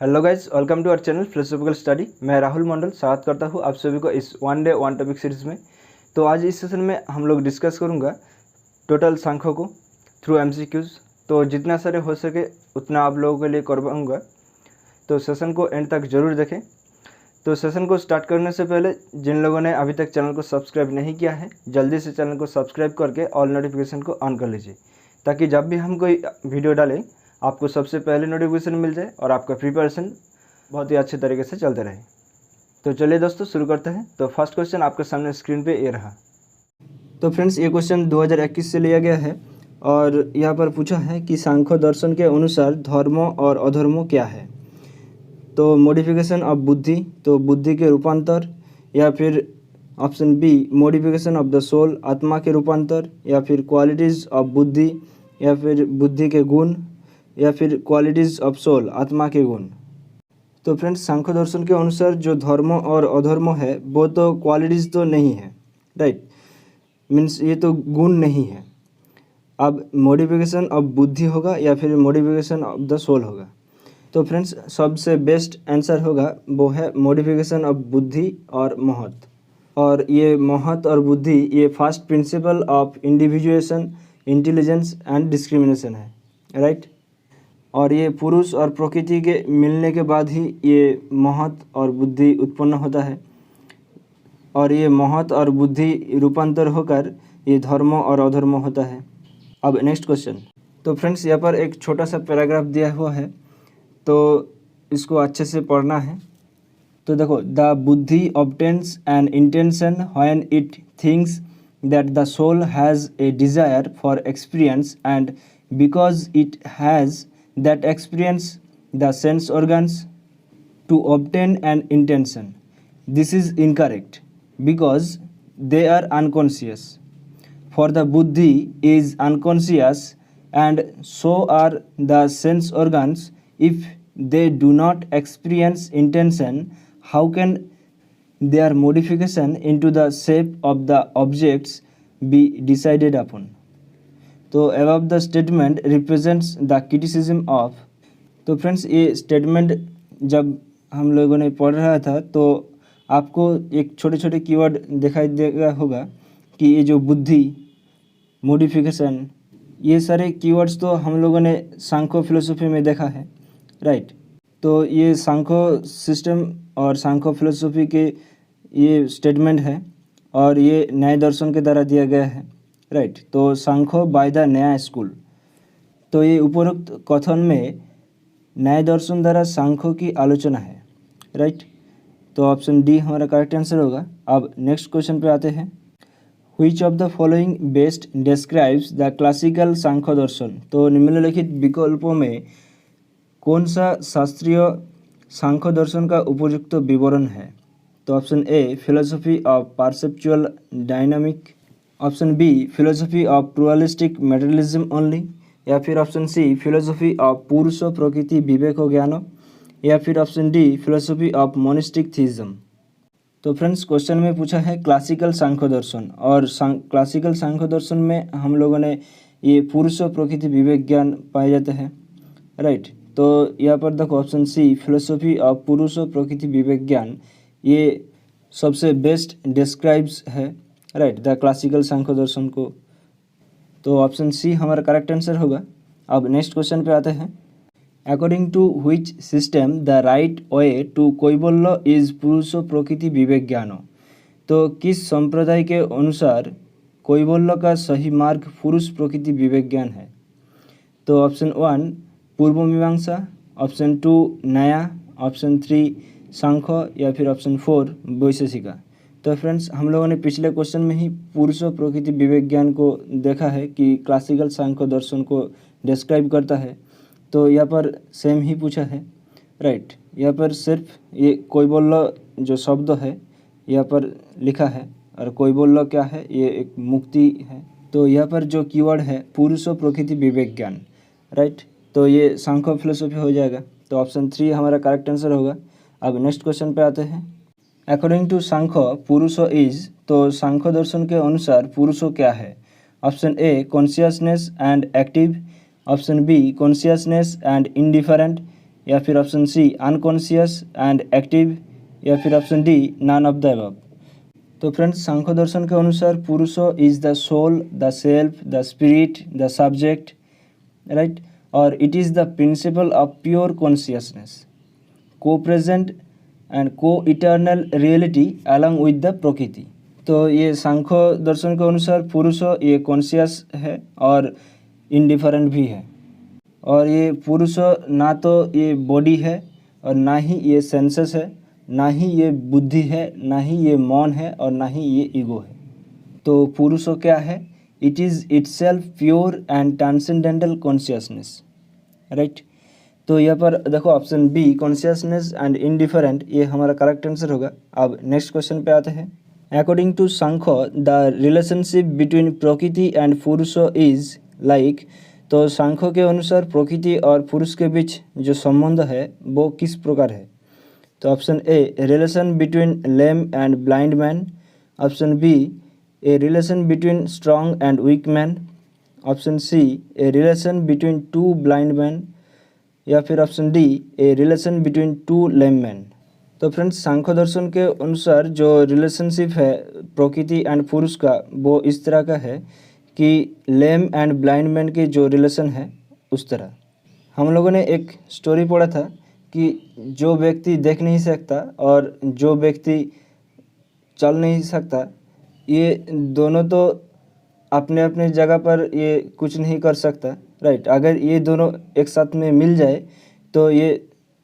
Hello guys, welcome to our channel philosophical study. मैं राहुल मंडल स्वागत करता हूँ आप सभी को इस one day one topic series में। तो आज इस सेशन में हम लोग डिस्कस करूँगा टोटल सांख्यों को थ्रू एमसीक्यूज़। तो जितना सारे हो सके उतना आप लोगों के लिए करवाऊँगा, तो सेशन को एंड तक ज़रूर देखें। तो सेशन को स्टार्ट करने से पहले जिन लोगों ने अभी तक चैनल को सब्सक्राइब नहीं किया है, जल्दी से चैनल को सब्सक्राइब करके ऑल नोटिफिकेशन को ऑन कर लीजिए, ताकि जब भी हम कोई वीडियो डालें आपको सबसे पहले नोटिफिकेशन मिल जाए और आपका प्रिपरेशन बहुत ही अच्छे तरीके से चलते रहे। तो चलिए दोस्तों शुरू करते हैं। तो फर्स्ट क्वेश्चन आपके सामने स्क्रीन पे ये रहा। तो फ्रेंड्स, ये क्वेश्चन 2021 से लिया गया है और यहाँ पर पूछा है कि सांख्य दर्शन के अनुसार धर्मों और अधर्मों क्या है। तो मॉडिफिकेशन ऑफ बुद्धि, तो बुद्धि के रूपांतर, या फिर option B modification of the soul, आत्मा के रूपांतर, या फिर क्वालिटीज़ ऑफ बुद्धि, या फिर बुद्धि के गुण, या फिर क्वालिटीज़ ऑफ सोल, आत्मा के गुण। तो फ्रेंड्स, सांख्य दर्शन के अनुसार जो धर्म और अधर्म है वो तो क्वालिटीज़ तो नहीं है, राइट, मीन्स ये तो गुण नहीं है। अब मॉडिफिकेशन ऑफ बुद्धि होगा या फिर मॉडिफिकेशन ऑफ द सोल होगा। तो फ्रेंड्स, सबसे बेस्ट आंसर होगा वो है मॉडिफिकेशन ऑफ बुद्धि और महत। और ये महत और बुद्धि ये first principle of individuation, intelligence and discrimination है, राइट। और ये पुरुष और प्रकृति के मिलने के बाद ही ये महत और बुद्धि उत्पन्न होता है, और ये महत और बुद्धि रूपांतर होकर ये धर्म और अधर्म होता है। अब नेक्स्ट क्वेश्चन। तो फ्रेंड्स, यहाँ पर एक छोटा सा पैराग्राफ दिया हुआ है, तो इसको अच्छे से पढ़ना है। तो देखो, the buddhi obtains an intention when it thinks that the soul has a desire for experience and because it has that experience the sense organs to obtain an intention. This is incorrect because they are unconscious. For the buddhi is unconscious and so are the sense organs. If they do not experience intention, how can their modification into the shape of the objects be decided upon? तो above the statement represents the criticism of। तो friends, ये statement जब हम लोगों ने पढ़ रहा था तो आपको एक छोटे छोटे कीवर्ड दिखाई देगा होगा कि ये जो बुद्धि, मॉडिफिकेशन, ये सारे कीवर्ड्स तो हम लोगों ने सांख्य फिलोसफी में देखा है, राइट। तो ये सांख्य सिस्टम और सांख्य फिलोसफी के ये स्टेटमेंट है और ये न्याय दर्शन के द्वारा दिया गया है, राइट। तो सांख्य बाय द न्याय स्कूल। तो ये उपरोक्त कथन में न्याय दर्शन द्वारा सांख्य की आलोचना है, राइट। तो ऑप्शन डी हमारा करेक्ट आंसर होगा। अब नेक्स्ट क्वेश्चन पे आते हैं। Which of the following best describes the classical Samkhya darshan. तो निम्नलिखित विकल्पों में कौन सा शास्त्रीय सांख्य दर्शन का उपयुक्त विवरण है। तो option A philosophy of perceptual dynamic, option B philosophy of pluralistic materialism only, या फिर ऑप्शन सी फिलोसफी ऑफ पुरुष प्रकृति विवेक ज्ञान, या फिर option D philosophy of monistic theism. तो फ्रेंड्स, क्वेश्चन में पूछा है क्लासिकल सांख्य दर्शन, और क्लासिकल सांख्य दर्शन में हम लोगों ने ये पुरुष प्रकृति विवेक ज्ञान पाए जाते हैं, राइट। तो यहाँ पर देखो ऑप्शन सी फिलोसफी ऑफ पुरुष प्रकृति विवेक ज्ञान ये सबसे बेस्ट डिस्क्राइब्स है, राइट, द क्लासिकल सांख्य दर्शन को। तो ऑप्शन सी हमारा करेक्ट आंसर होगा। अब नेक्स्ट क्वेश्चन पे आते हैं। According to which system the right way to kaivalya is purusha prakriti विवेक ज्ञान। तो किस संप्रदाय के अनुसार कैवल्य का सही मार्ग पुरुष प्रकृति विवेक ज्ञान है। तो ऑप्शन 1 पूर्व मीमांसा, ऑप्शन 2 न्याय, ऑप्शन 3 सांख्य, या फिर ऑप्शन 4 वैशेषिका। तो फ्रेंड्स, हम लोगों ने पिछले क्वेश्चन में ही पुरुष प्रकृति विवेक ज्ञान को देखा है कि क्लासिकल सांख्य दर्शन को डिस्क्राइब करता है। तो यहाँ पर सेम ही पूछा है, राइट। यहाँ पर सिर्फ ये कैवल्य जो शब्द है यहाँ पर लिखा है, और कैवल्य क्या है, ये एक मुक्ति है। तो यहाँ पर जो कीवर्ड है पुरुष प्रकृति विवेक ज्ञान, राइट। तो ये सांख्य फिलोसफी हो जाएगा। तो ऑप्शन 3 हमारा करेक्ट आंसर होगा। अब नेक्स्ट क्वेश्चन पे आते हैं। अकॉर्डिंग टू सांख्य पुरुष इज। तो सांख्य दर्शन के अनुसार पुरुष क्या है। Option A consciousness and active, option B consciousness and indifferent, या फिर option C unconscious and active, या फिर option D none of the above. तो फ्रेंड्स, सांख्य दर्शन के अनुसार purusha is the soul, the self, the spirit, the subject, right, और it is the principle of pure consciousness, copresent and coeternal reality along with the prakriti. तो ये सांख्य दर्शन के अनुसार पुरुष ये कॉन्शियस है और इनडिफरेंट भी है, और ये पुरुष ना तो ये बॉडी है और ना ही ये सेंसेस है, ना ही ये बुद्धि है, ना ही ये मौन है, और ना ही ये ईगो है। तो पुरुष क्या है? It is itself pure and transcendental consciousness, right. तो यहाँ पर देखो option B consciousness and indifferent, ये हमारा करेक्ट आंसर होगा। अब नेक्स्ट क्वेश्चन पे आते हैं। According to Samkhya the relationship between prakriti and purusha is like. तो सांख्य के अनुसार प्रकृति और पुरुष के बीच जो संबंध है वो किस प्रकार है? तो option A relation between lame and blind man, option B a relation between strong and weak man, option C a relation between two blind man, या फिर option D a relation between two lame man. तो friends, सांख्य दर्शन के अनुसार जो relationship है प्रकृति and पुरुष का वो इस तरह का है कि लेम एंड ब्लाइंड मैन की जो रिलेशन है उस तरह। हम लोगों ने एक स्टोरी पढ़ा था कि जो व्यक्ति देख नहीं सकता और जो व्यक्ति चल नहीं सकता, ये दोनों तो अपने अपने जगह पर ये कुछ नहीं कर सकता, राइट। अगर ये दोनों एक साथ में मिल जाए तो ये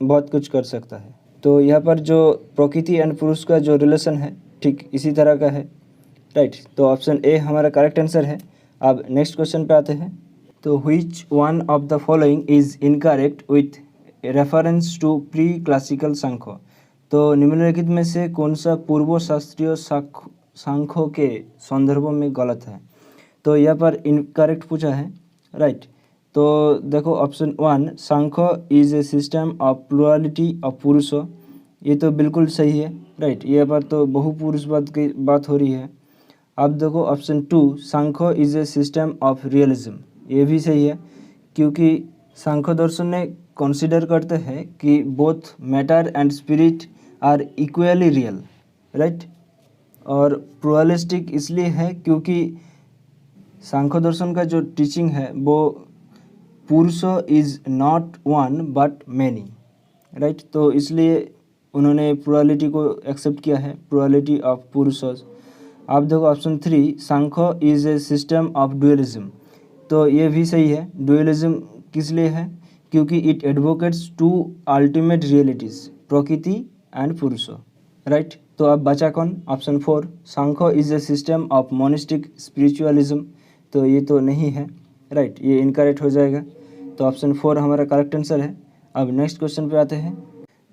बहुत कुछ कर सकता है। तो यहाँ पर जो प्रकृति एंड पुरुष का जो रिलेशन है ठीक इसी तरह का है, राइट। तो ऑप्शन ए हमारा करेक्ट आंसर है। अब नेक्स्ट क्वेश्चन पे आते हैं। तो which one of the following is incorrect with reference to preclassical Samkhya. तो निम्नलिखित में से कौन सा पूर्व शास्त्रीय सांख्यों के संदर्भ में गलत है? तो यहाँ पर इनकरेक्ट पूछा है, राइट। तो देखो option one Sankhya is a system of plurality of पुरुष, ये तो बिल्कुल सही है, राइट। यहाँ पर तो बहुपुरुषवाद की बात हो रही है। अब देखो option two Samkhya is a system of realism, ये भी सही है, क्योंकि सांख्य दर्शन ने कंसीडर करते हैं कि both matter and spirit are equally real, right. और प्लुरलिस्टिक इसलिए है क्योंकि सांख्य दर्शन का जो टीचिंग है वो पुरुष is not one but many, right. तो इसलिए उन्होंने प्लुरलिटी को एक्सेप्ट किया है, प्लुरलिटी ऑफ पुरुष। आप देखो option three Sankhya is a system of dualism, तो ये भी सही है। डुअलिज्म किस लिए है? क्योंकि it advocates two ultimate realities prakriti and purusha, right. तो अब बचा कौन? Option four Samkhya is a system of monistic spiritualism, तो ये तो नहीं है, राइट, ये इनकरेक्ट हो जाएगा। तो ऑप्शन फोर हमारा करेक्ट आंसर है। अब नेक्स्ट क्वेश्चन पे आते हैं।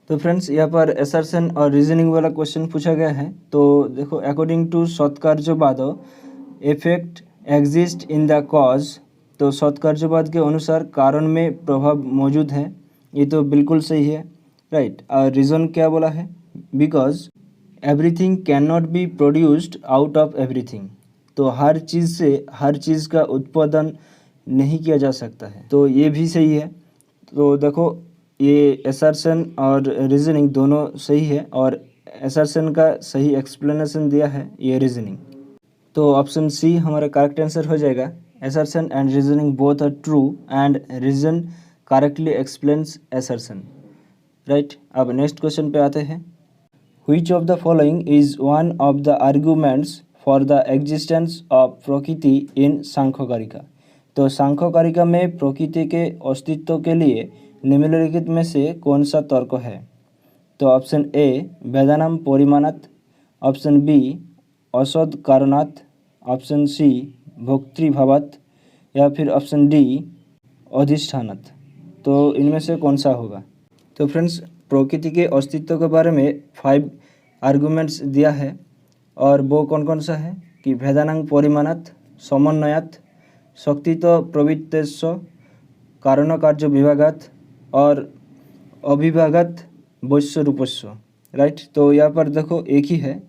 तो फ्रेंड्स, यहाँ पर असर्शन और रीजनिंग वाला क्वेश्चन पूछा गया है। तो देखो according to satkaryavad effect exist in the cause. तो सत्कार्यवाद के अनुसार कारण में प्रभाव मौजूद है, ये तो बिल्कुल सही है, राइट। और रीज़न क्या बोला है? Because everything can not be produced out of everything, तो हर चीज़ से हर चीज़ का उत्पादन नहीं किया जा सकता है, तो ये भी सही है। तो देखो ये असर्शन और रीजनिंग दोनों सही है, और असर्शन का सही एक्सप्लेनेशन दिया है ये रीजनिंग। तो ऑप्शन सी हमारा करेक्ट आंसर हो जाएगा। Assertion and reasoning both are true and reason correctly explains assertion, right. अब नेक्स्ट क्वेश्चन पे आते हैं। Which of the following is one of the arguments for the existence of prakriti in सांख्यकारिका। तो सांख्यकारिका में प्रकृति के अस्तित्व के लिए निम्नलिखित में से कौन सा तर्क है? तो ऑप्शन ए वेदानाम परिमाणात्, ऑप्शन बी असद कारणात्, ऑप्शन सी भोक्तृभावात्, या फिर ऑप्शन डी अधिष्ठानात्। तो इनमें से कौन सा होगा? तो फ्रेंड्स, प्रकृति के अस्तित्व के बारे में 5 आर्गुमेंट्स दिया है, और वो कौन कौन सा है कि भेदानां परिमाणात्, समन्वयात्, शक्तित्व प्रवृत्तेश्व, कारण कार्य विभागात् और अविभागात् वैश्य रूपस्व, राइट। तो यहाँ पर देखो एक ही है,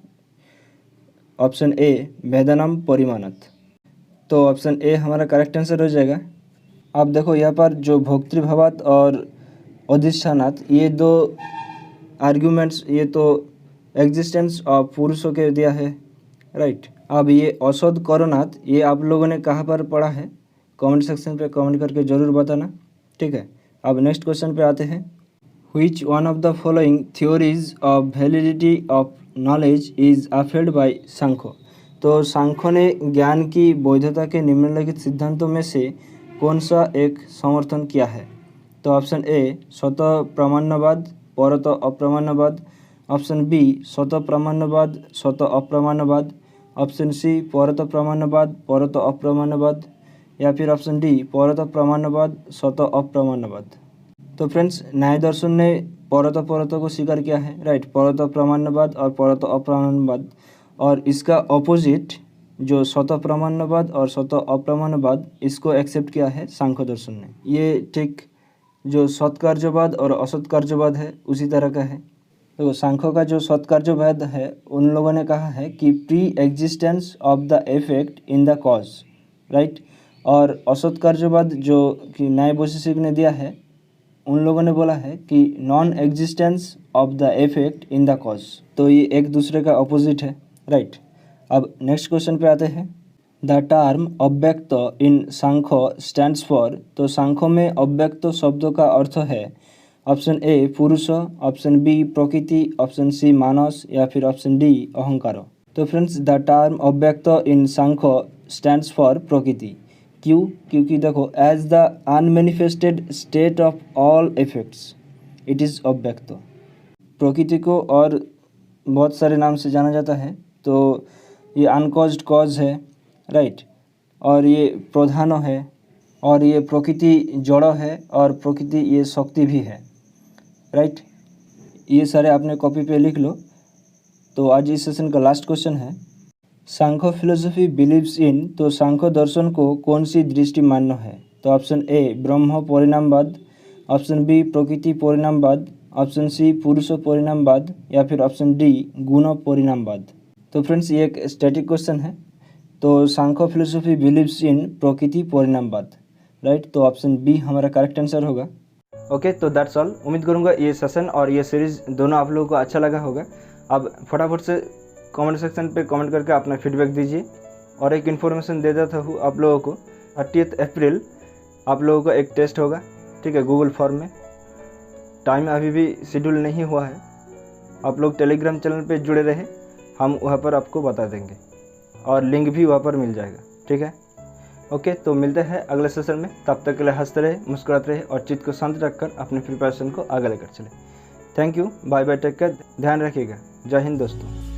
ऑप्शन ए भेदानां परिमाणात्। तो ऑप्शन ए हमारा करेक्ट आंसर हो जाएगा। अब देखो यहाँ पर जो भोक्तृभावात् और अधिष्ठानात, ये दो आर्ग्यूमेंट्स, ये तो एग्जिस्टेंस ऑफ पुरुषों के दिया है, राइट। अब ये असद करोनाथ, ये आप लोगों ने कहाँ पर पढ़ा है, कमेंट सेक्शन पे कमेंट करके ज़रूर बताना, ठीक है। अब नेक्स्ट क्वेश्चन पे आते हैं। Which one of the following theories of validity of knowledge is upheld by Samkhya. तो सांख्य ने ज्ञान की वैधता के निम्नलिखित सिद्धांतों में से कौन सा एक समर्थन किया है। तो ऑप्शन ए स्वतः प्रामाण्यवाद, परत अप्रामाण्यवाद, ऑप्शन बी स्वतः प्रामाण्यवाद, स्वतः अप्रामाण्यवाद, ऑप्शन सी परत प्रामाण्यवाद, परत अप्रामाण्यवाद, या फिर ऑप्शन डी परत प्रामाण्यवाद, स्वतः अप्रामाण्यवाद। तो फ्रेंड्स, न्याय दर्शन ने परत को स्वीकार किया है, राइट, परत प्रामाण्यवाद और परत अप्रामाण्यवाद, और इसका ऑपोजिट जो स्वतः प्रामाण्यवाद और स्वतः अप्रामाण्यवाद, इसको एक्सेप्ट किया है सांख्य दर्शन ने। ये ठीक जो सत्कार्यवाद और असत्कार्यवाद है उसी तरह का है। तो सांख्य का जो सत्कार्यवाद है, उन लोगों ने कहा है कि pre existence of the effect in the cause, right, और असत्कार्यवाद जो कि न्याय वैशेषिक ने दिया है, उन लोगों ने बोला है कि non existence of the effect in the cause. तो ये एक दूसरे का अपोजिट है, राइट। अब नेक्स्ट क्वेश्चन पे आते हैं। द टर्म अव्यक्त इन सांख्य स्टैंड्स फॉर। तो सांख्य में अव्यक्त शब्दों का अर्थ है ऑप्शन ए पुरुष, ऑप्शन बी प्रकृति, ऑप्शन सी मानस, या फिर ऑप्शन डी अहंकार। तो फ्रेंड्स, द टर्म अव्यक्त इन सांख्य स्टैंड्स फॉर प्रकृति। क्यों? क्योंकि देखो, as the unmanifested state of all effects it is avyakta. प्रकृति को और बहुत सारे नाम से जाना जाता है। तो ये अनकॉज्ड कॉज है, राइट, और ये प्रधान है, और ये प्रकृति जड़ है, और प्रकृति ये शक्ति भी है, राइट। ये सारे आपने कॉपी पे लिख लो। तो आज इस सेशन का लास्ट क्वेश्चन है, सांख्य फिलोसफी बिलीव्स इन। तो सांख्य दर्शन को कौन सी दृष्टि मान्य है। तो ऑप्शन ए ब्रह्म परिणामवाद, ऑप्शन बी प्रकृति परिणामवाद, ऑप्शन सी पुरुष परिणामवाद, या फिर ऑप्शन डी गुण परिणामवाद। तो फ्रेंड्स, ये एक स्टैटिक क्वेश्चन है। तो सांख्य फिलोसफी बिलीव्स इन प्रकृति परिणामवाद, राइट। तो ऑप्शन बी हमारा करेक्ट आंसर होगा। ओके, तो दैट्स ऑल। उम्मीद करूँगा ये सेशन और ये सीरीज़ दोनों आप लोगों को अच्छा लगा होगा। अब फटाफट से कमेंट सेक्शन पे कमेंट करके अपना फीडबैक दीजिए। और एक इन्फॉर्मेशन दे देता हूँ आप लोगों को, 30 अप्रैल आप लोगों को एक टेस्ट होगा, ठीक है, गूगल फॉर्म में। टाइम अभी भी शेड्यूल नहीं हुआ है। आप लोग टेलीग्राम चैनल पे जुड़े रहे, हम वहाँ पर आपको बता देंगे, और लिंक भी वहाँ पर मिल जाएगा, ठीक है। ओके, तो मिलते हैं अगले सेशन में। तब तक के लिए हंसते रहे, मुस्कुराते रहे, और चित्त को शांत रखकर अपने प्रिपरेशन को आगे लेकर चले। Thank you, bye bye, take care, ध्यान रखिएगा। जय हिंद दोस्तों।